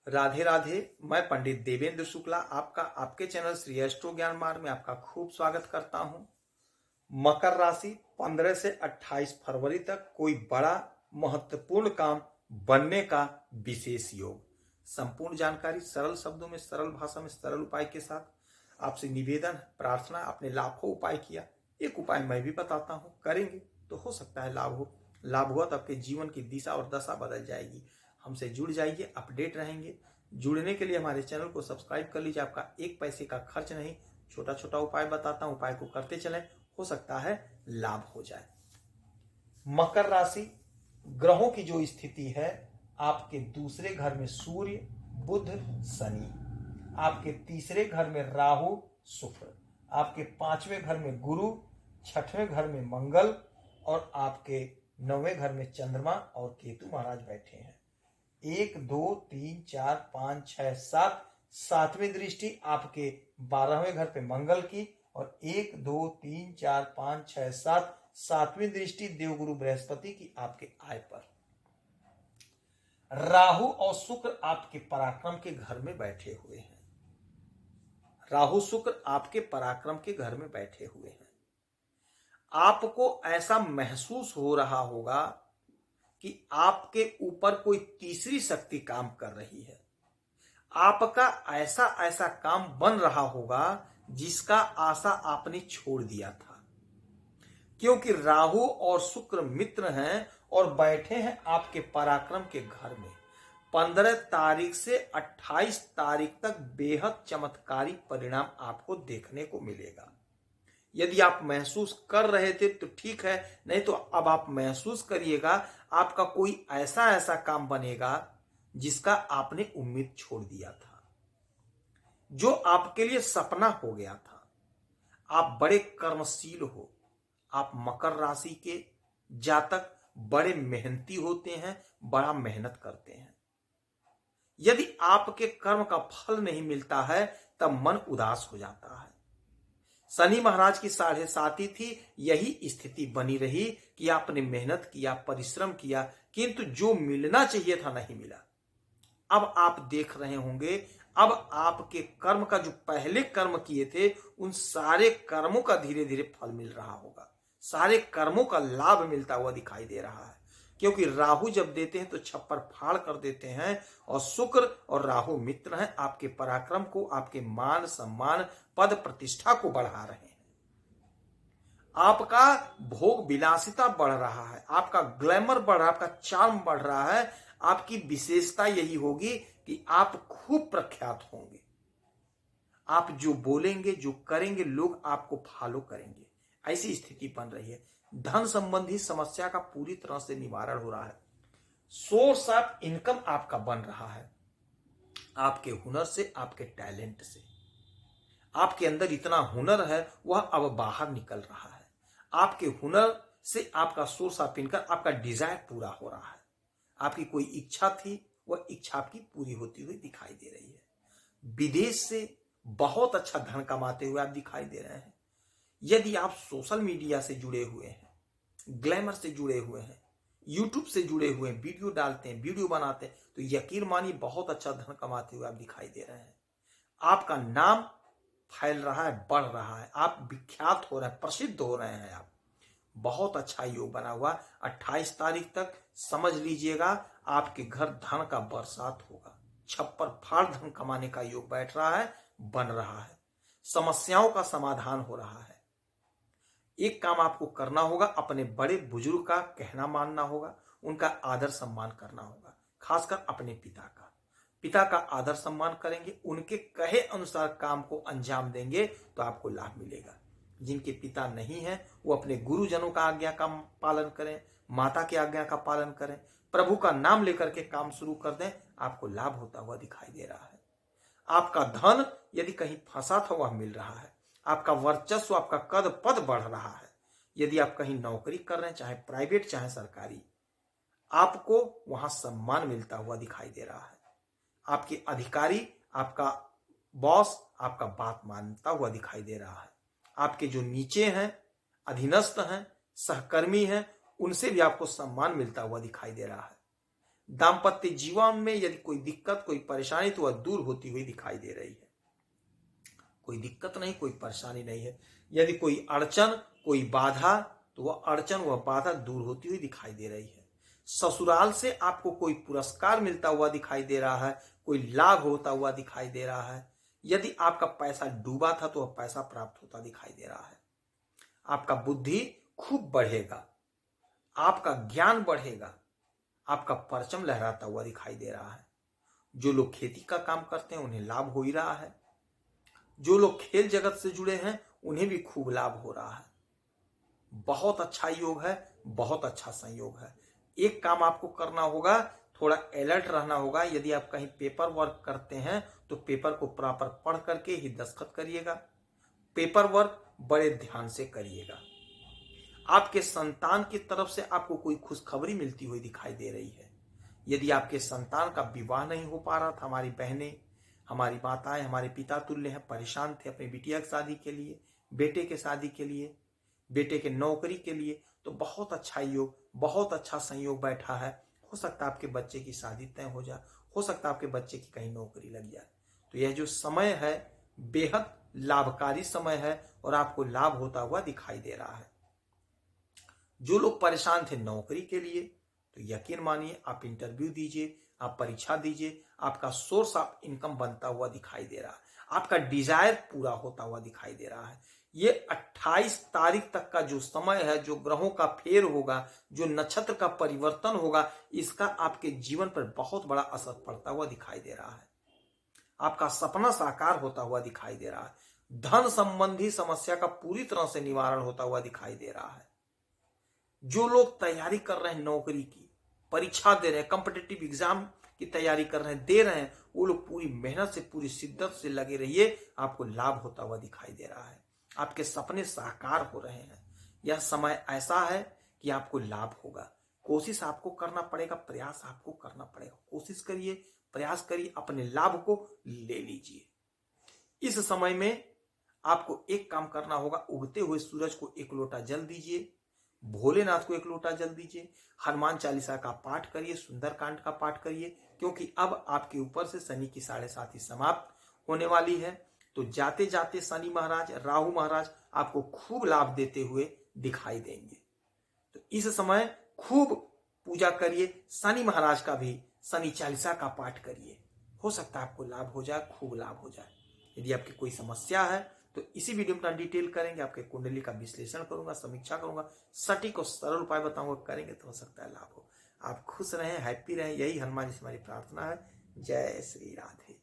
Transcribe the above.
राधे राधे। मैं पंडित देवेंद्र शुक्ला आपका आपके चैनल श्री एस्ट्रो ज्ञान मार्ग में आपका खूब स्वागत करता हूं। मकर राशि 15 से 28 फरवरी तक कोई बड़ा महत्वपूर्ण काम बनने का विशेष योग। संपूर्ण जानकारी सरल शब्दों में, सरल भाषा में, सरल उपाय के साथ आपसे निवेदन प्रार्थना। आपने लाखों उपाय किया, एक उपाय मैं भी बताता हूं, करेंगे तो हो सकता है लाभ हो। लाभ हुआ तो आपके जीवन की दिशा और दशा बदल जाएगी। हमसे जुड़ जाइए, अपडेट रहेंगे। जुड़ने के लिए हमारे चैनल को सब्सक्राइब कर लीजिए। आपका एक पैसे का खर्च नहीं, छोटा छोटा उपाय बताता हूं, उपाय को करते चलें, हो सकता है लाभ हो जाए। मकर राशि, ग्रहों की जो स्थिति है, आपके दूसरे घर में सूर्य, बुध, शनि, आपके तीसरे घर में राहु, शुक्र, आपके पांचवें घर में गुरु, छठवें घर में मंगल और आपके नौवें घर में चंद्रमा और केतु महाराज बैठे हैं। 1 2 3 4 5 6 7, सातवीं दृष्टि आपके 12वें घर पे मंगल की और 1 2 3 4 5 6 7, सातवीं दृष्टि देवगुरु बृहस्पति की आपके आय पर। राहु और शुक्र आपके पराक्रम के घर में बैठे हुए हैं। राहु शुक्र आपके पराक्रम के घर में बैठे हुए हैं। आपको ऐसा महसूस हो रहा होगा कि आपके ऊपर कोई तीसरी शक्ति काम कर रही है। आपका ऐसा ऐसा काम बन रहा होगा जिसका आशा आपने छोड़ दिया था, क्योंकि राहु और शुक्र मित्र हैं और बैठे हैं आपके पराक्रम के घर में। 15 तारीख से 28 तारीख तक बेहद चमत्कारी परिणाम आपको देखने को मिलेगा। यदि आप महसूस कर रहे थे तो ठीक है, नहीं तो अब आप महसूस करिएगा। आपका कोई ऐसा ऐसा काम बनेगा जिसका आपने उम्मीद छोड़ दिया था, जो आपके लिए सपना हो गया था। आप बड़े कर्मशील हो। आप मकर राशि के जातक बड़े मेहनती होते हैं, बड़ा मेहनत करते हैं। यदि आपके कर्म का फल नहीं मिलता है तब मन उदास हो जाता है। शनि महाराज की 7.5 थी, यही स्थिति बनी रही कि आपने मेहनत किया, परिश्रम किया, किंतु जो मिलना चाहिए था नहीं मिला। अब आप देख रहे होंगे, अब आपके कर्म का जो पहले कर्म किए थे उन सारे कर्मों का धीरे धीरे फल मिल रहा होगा। सारे कर्मों का लाभ मिलता हुआ दिखाई दे रहा है, क्योंकि राहु जब देते हैं तो छप्पर फाड़ कर देते हैं और शुक्र और राहु मित्र हैं, आपके पराक्रम को, आपके मान सम्मान, पद प्रतिष्ठा को बढ़ा रहे हैं। आपका भोग विलासिता बढ़ रहा है, आपका ग्लैमर बढ़ रहा है, आपका चार्म बढ़ रहा है। आपकी विशेषता यही होगी कि आप खूब प्रख्यात होंगे। आप जो बोलेंगे, जो करेंगे, लोग आपको फॉलो करेंगे। ऐसी स्थिति बन रही है। धन संबंधी समस्या का पूरी तरह से निवारण हो रहा है। सोर्स ऑफ इनकम आपका बन रहा है, आपके हुनर से, आपके टैलेंट से। आपके अंदर इतना हुनर है वह अब बाहर निकल रहा है। आपके हुनर से आपका सोर्स ऑफ इनकम, आपका डिजायर पूरा हो रहा है। आपकी कोई इच्छा थी, वह इच्छा आपकी पूरी होती हुई दिखाई दे रही है। विदेश से बहुत अच्छा धन कमाते हुए आप दिखाई दे रहे हैं। यदि आप सोशल मीडिया से जुड़े हुए हैं, ग्लैमर से जुड़े हुए हैं, यूट्यूब से जुड़े हुए हैं, वीडियो डालते हैं, वीडियो बनाते हैं, तो यकीन मानिए बहुत अच्छा धन कमाते हुए आप दिखाई दे रहे हैं। आपका नाम फैल रहा है, बढ़ रहा है, आप विख्यात हो रहे हैं, प्रसिद्ध हो रहे हैं। आप बहुत अच्छा योग बना हुआ। 28 तारीख तक समझ लीजिएगा आपके घर धन का बरसात होगा। छप्पर फाड़ धन कमाने का योग बैठ रहा है, बन रहा है। समस्याओं का समाधान हो रहा है। एक काम आपको करना होगा, अपने बड़े बुजुर्ग का कहना मानना होगा, उनका आदर सम्मान करना होगा। खासकर अपने पिता का आदर सम्मान करेंगे, उनके कहे अनुसार काम को अंजाम देंगे तो आपको लाभ मिलेगा। जिनके पिता नहीं है वो अपने गुरुजनों का आज्ञा का पालन करें, माता की आज्ञा का पालन करें, प्रभु का नाम लेकर के काम शुरू कर दें, आपको लाभ होता हुआ दिखाई दे रहा है। आपका धन यदि कहीं फंसा था वह मिल रहा है। आपका वर्चस्व, आपका कद पद बढ़ रहा है। यदि आप कहीं नौकरी कर रहे हैं, चाहे प्राइवेट चाहे सरकारी, आपको वहां सम्मान मिलता हुआ दिखाई दे रहा है। आपके अधिकारी, आपका बॉस आपका बात मानता हुआ दिखाई दे रहा है। आपके जो नीचे हैं, अधीनस्थ हैं, सहकर्मी हैं, उनसे भी आपको सम्मान मिलता हुआ दिखाई दे रहा है। दाम्पत्य जीवन में यदि कोई दिक्कत, कोई परेशानी, तो वह दूर होती हुई दिखाई दे रही है। कोई दिक्कत नहीं, कोई परेशानी नहीं है। यदि कोई अड़चन, कोई बाधा, तो वह अड़चन, वह बाधा दूर होती हुई दिखाई दे रही है। ससुराल से आपको कोई पुरस्कार मिलता हुआ दिखाई दे रहा है, कोई लाभ होता हुआ दिखाई दे रहा है। यदि आपका पैसा डूबा था तो वह पैसा प्राप्त होता दिखाई दे रहा है। आपका बुद्धि खूब बढ़ेगा, आपका ज्ञान बढ़ेगा, आपका परचम लहराता हुआ दिखाई दे रहा है। जो लोग खेती का काम करते हैं उन्हें लाभ हो ही रहा है। जो लोग खेल जगत से जुड़े हैं उन्हें भी खूब लाभ हो रहा है। बहुत अच्छा योग है, बहुत अच्छा संयोग है। एक काम आपको करना होगा, थोड़ा अलर्ट रहना होगा। यदि आप कहीं पेपर वर्क करते हैं तो पेपर को प्रॉपर पढ़ करके ही दस्तखत करिएगा। पेपर वर्क बड़े ध्यान से करिएगा। आपके संतान की तरफ से आपको कोई खुशखबरी मिलती हुई दिखाई दे रही है। यदि आपके संतान का विवाह नहीं हो पा रहा था, हमारी बहनें, हमारी माताएं, हमारे पिता तुल्य हैं, परेशान थे अपनी बिटिया की शादी के लिए, बेटे के शादी के लिए, बेटे के नौकरी के लिए, तो बहुत अच्छा योग, बहुत अच्छा संयोग बैठा है। हो सकता है आपके बच्चे की शादी तय हो जाए, हो सकता है आपके बच्चे की कहीं नौकरी लग जाए। तो यह जो समय है बेहद लाभकारी समय है और आपको लाभ होता हुआ दिखाई दे रहा है। जो लोग परेशान थे नौकरी के लिए, तो यकीन मानिए आप इंटरव्यू दीजिए, आप परीक्षा दीजिए, आपका सोर्स ऑफ इनकम बनता हुआ दिखाई दे रहा है। आपका डिजायर पूरा होता हुआ दिखाई दे रहा है। ये 28 तारीख तक का जो समय है, जो ग्रहों का फेर होगा, जो नक्षत्र का परिवर्तन होगा, इसका आपके जीवन पर बहुत बड़ा असर पड़ता हुआ दिखाई दे रहा है। आपका सपना साकार होता हुआ दिखाई दे रहा है। धन संबंधी समस्या का पूरी तरह से निवारण होता हुआ दिखाई दे रहा है। जो लोग तैयारी कर रहे हैं, नौकरी की परीक्षा दे रहे हैं, कॉम्पिटिटिव एग्जाम की तैयारी कर रहे हैं, दे रहे हैं, वो लोग पूरी मेहनत से, पूरी शिद्दत से लगे रहिए, आपको लाभ होता हुआ दिखाई दे रहा है। आपके सपने साकार हो रहे हैं। यह समय ऐसा है कि आपको लाभ होगा। कोशिश आपको करना पड़ेगा, प्रयास आपको करना पड़ेगा। कोशिश करिए, प्रयास करिए, अपने लाभ को ले लीजिए। इस समय में आपको एक काम करना होगा, उगते हुए सूरज को एक लोटा जल दीजिए, भोलेनाथ को एक लोटा जल दीजिए, हनुमान चालीसा का पाठ करिए, सुंदरकांड का पाठ करिए, क्योंकि अब आपके ऊपर से शनि की 7.5 समाप्त होने वाली है। तो जाते जाते शनि महाराज, राहु महाराज आपको खूब लाभ देते हुए दिखाई देंगे। तो इस समय खूब पूजा करिए, शनि महाराज का भी शनि चालीसा का पाठ करिए। हो सकता है आपको लाभ हो जाए, खूब लाभ हो जाए। यदि आपकी कोई समस्या है तो इसी वीडियो में डिटेल करेंगे, आपके कुंडली का विश्लेषण करूंगा, समीक्षा करूंगा, सटीक और सरल उपाय बताऊंगा, करेंगे तो हो सकता है लाभ हो। आप खुश रहें, हैप्पी रहें, यही हनुमान जी से हमारी प्रार्थना है। जय श्री राधे।